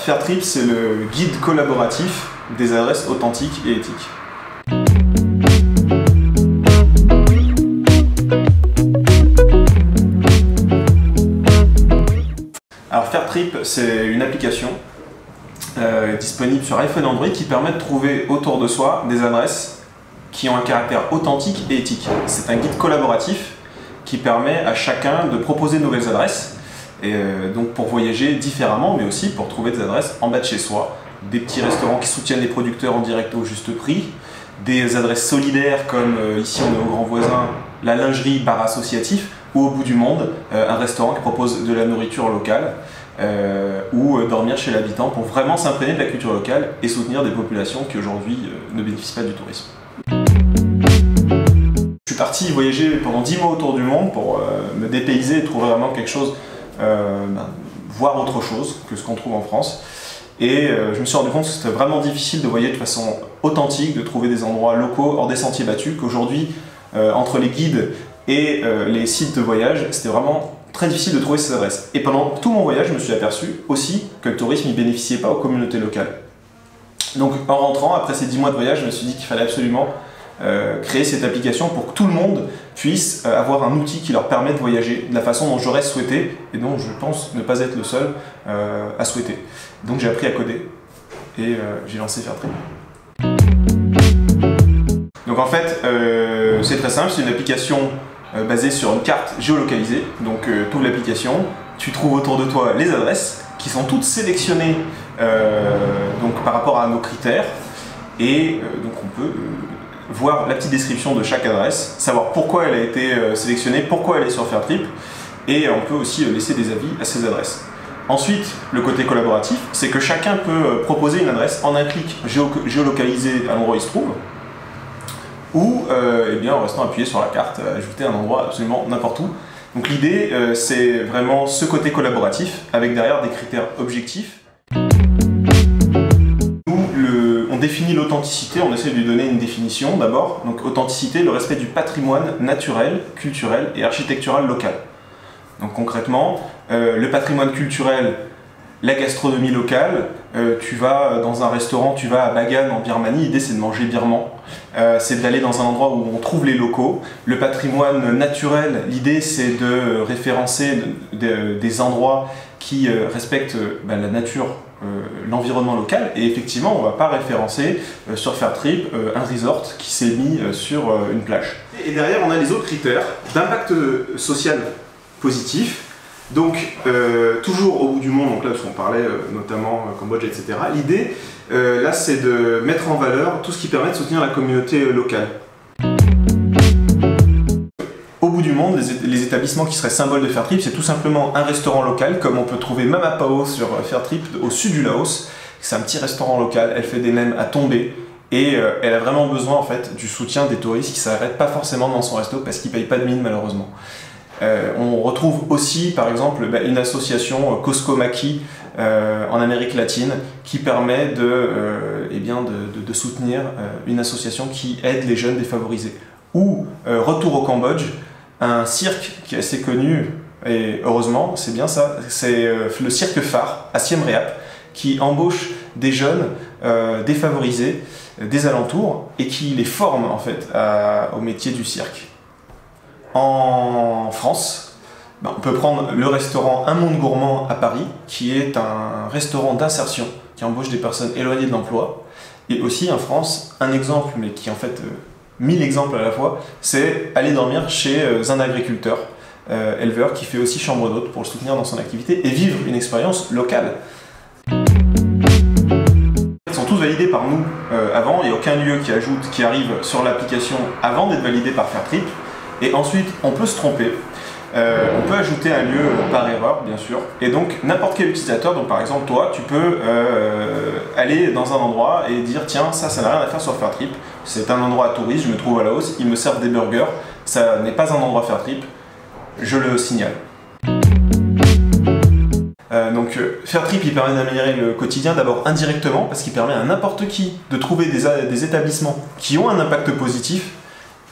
Fairtrip, c'est le guide collaboratif des adresses authentiques et éthiques. Alors Fairtrip, c'est une application disponible sur iPhone et Android qui permet de trouver autour de soi des adresses qui ont un caractère authentique et éthique. C'est un guide collaboratif qui permet à chacun de proposer de nouvelles adresses, et donc pour voyager différemment, mais aussi pour trouver des adresses en bas de chez soi, des petits restaurants qui soutiennent les producteurs en direct au juste prix, des adresses solidaires comme ici on est au Grand Voisin, la lingerie bar associatif, ou au bout du monde, un restaurant qui propose de la nourriture locale, ou dormir chez l'habitant pour vraiment s'imprégner de la culture locale et soutenir des populations qui aujourd'hui ne bénéficient pas du tourisme. Je suis parti voyager pendant 10 mois autour du monde pour me dépayser et trouver vraiment quelque chose, voir autre chose que ce qu'on trouve en France. Et je me suis rendu compte que c'était vraiment difficile de voyager de façon authentique, de trouver des endroits locaux hors des sentiers battus, qu'aujourd'hui, entre les guides et les sites de voyage, c'était vraiment très difficile de trouver ces adresses. Et pendant tout mon voyage, je me suis aperçu aussi que le tourisme ne bénéficiait pas aux communautés locales. Donc en rentrant, après ces 10 mois de voyage, je me suis dit qu'il fallait absolument créer cette application pour que tout le monde puisse avoir un outil qui leur permet de voyager de la façon dont j'aurais souhaité et dont je pense ne pas être le seul à souhaiter. Donc j'ai appris à coder et j'ai lancé Fairtrip. Donc en fait, c'est très simple, c'est une application basée sur une carte géolocalisée. Donc tu ouvres l'application, tu trouves autour de toi les adresses qui sont toutes sélectionnées donc, par rapport à nos critères, et donc on peut voir la petite description de chaque adresse, savoir pourquoi elle a été sélectionnée, pourquoi elle est sur Fairtrip, et on peut aussi laisser des avis à ces adresses. Ensuite, le côté collaboratif, c'est que chacun peut proposer une adresse en un clic géolocalisé à l'endroit où il se trouve, ou eh bien, en restant appuyé sur la carte, ajouter un endroit absolument n'importe où. Donc l'idée, c'est vraiment ce côté collaboratif, avec derrière des critères objectifs. On définit l'authenticité, on essaie de lui donner une définition d'abord. Donc authenticité, le respect du patrimoine naturel, culturel et architectural local. Donc concrètement, le patrimoine culturel, la gastronomie locale, tu vas dans un restaurant, tu vas à Bagan en Birmanie, l'idée c'est de manger birman, c'est d'aller dans un endroit où on trouve les locaux. Le patrimoine naturel, l'idée c'est de référencer des endroits qui respectent la nature, l'environnement local, et effectivement on ne va pas référencer sur Fairtrip un resort qui s'est mis sur une plage. Et derrière on a les autres critères d'impact social positif. Donc, toujours au bout du monde, donc là, parce qu'on parlait notamment Cambodge, etc. L'idée, là, c'est de mettre en valeur tout ce qui permet de soutenir la communauté locale. Au bout du monde, les établissements qui seraient symboles de Fairtrip, c'est tout simplement un restaurant local, comme on peut trouver Mamapao sur Fairtrip, au sud du Laos. C'est un petit restaurant local, elle fait des nems à tomber, et elle a vraiment besoin, en fait, du soutien des touristes qui ne s'arrêtent pas forcément dans son resto parce qu'ils ne payent pas de mine, malheureusement. On retrouve aussi par exemple une association Costco Maki en Amérique latine qui permet de soutenir une association qui aide les jeunes défavorisés. Ou Retour au Cambodge, un cirque qui est assez connu, et heureusement c'est bien ça, c'est le cirque phare à Siem Reap qui embauche des jeunes défavorisés des alentours et qui les forme en fait au métier du cirque. En France, on peut prendre le restaurant Un Monde Gourmand à Paris, qui est un restaurant d'insertion qui embauche des personnes éloignées de l'emploi. Et aussi en France, un exemple, mais qui est en fait 1000 exemples à la fois, c'est aller dormir chez un agriculteur, éleveur, qui fait aussi chambre d'hôte pour le soutenir dans son activité et vivre une expérience locale. Ils sont tous validés par nous avant, il n'y a aucun lieu qui arrive sur l'application avant d'être validé par Fairtrip. Et ensuite, on peut se tromper, on peut ajouter un lieu par erreur, bien sûr, et donc n'importe quel utilisateur, donc par exemple toi, tu peux aller dans un endroit et dire tiens, ça n'a rien à faire sur Fairtrip, c'est un endroit à touristes, je me trouve à Laos, ils me servent des burgers, ça n'est pas un endroit Fairtrip, je le signale. Donc Fairtrip il permet d'améliorer le quotidien d'abord indirectement, parce qu'il permet à n'importe qui de trouver des établissements qui ont un impact positif.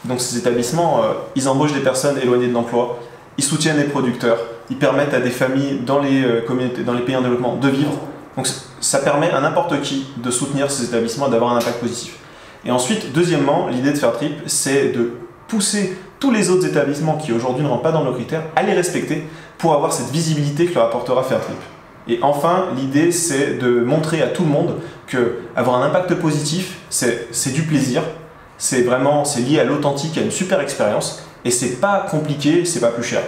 Donc ces établissements, ils embauchent des personnes éloignées de l'emploi, ils soutiennent les producteurs, ils permettent à des familles dans les communautés, dans les pays en développement de vivre. Donc ça permet à n'importe qui de soutenir ces établissements et d'avoir un impact positif. Et ensuite, deuxièmement, l'idée de Fairtrip, c'est de pousser tous les autres établissements qui aujourd'hui ne rentrent pas dans nos critères à les respecter pour avoir cette visibilité que leur apportera Fairtrip. Et enfin, l'idée, c'est de montrer à tout le monde que avoir un impact positif, c'est du plaisir, c'est lié à l'authentique, à une super expérience, et c'est pas compliqué, c'est pas plus cher.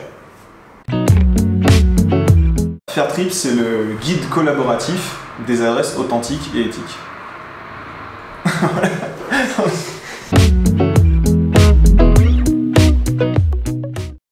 Fairtrip, c'est le guide collaboratif des adresses authentiques et éthiques.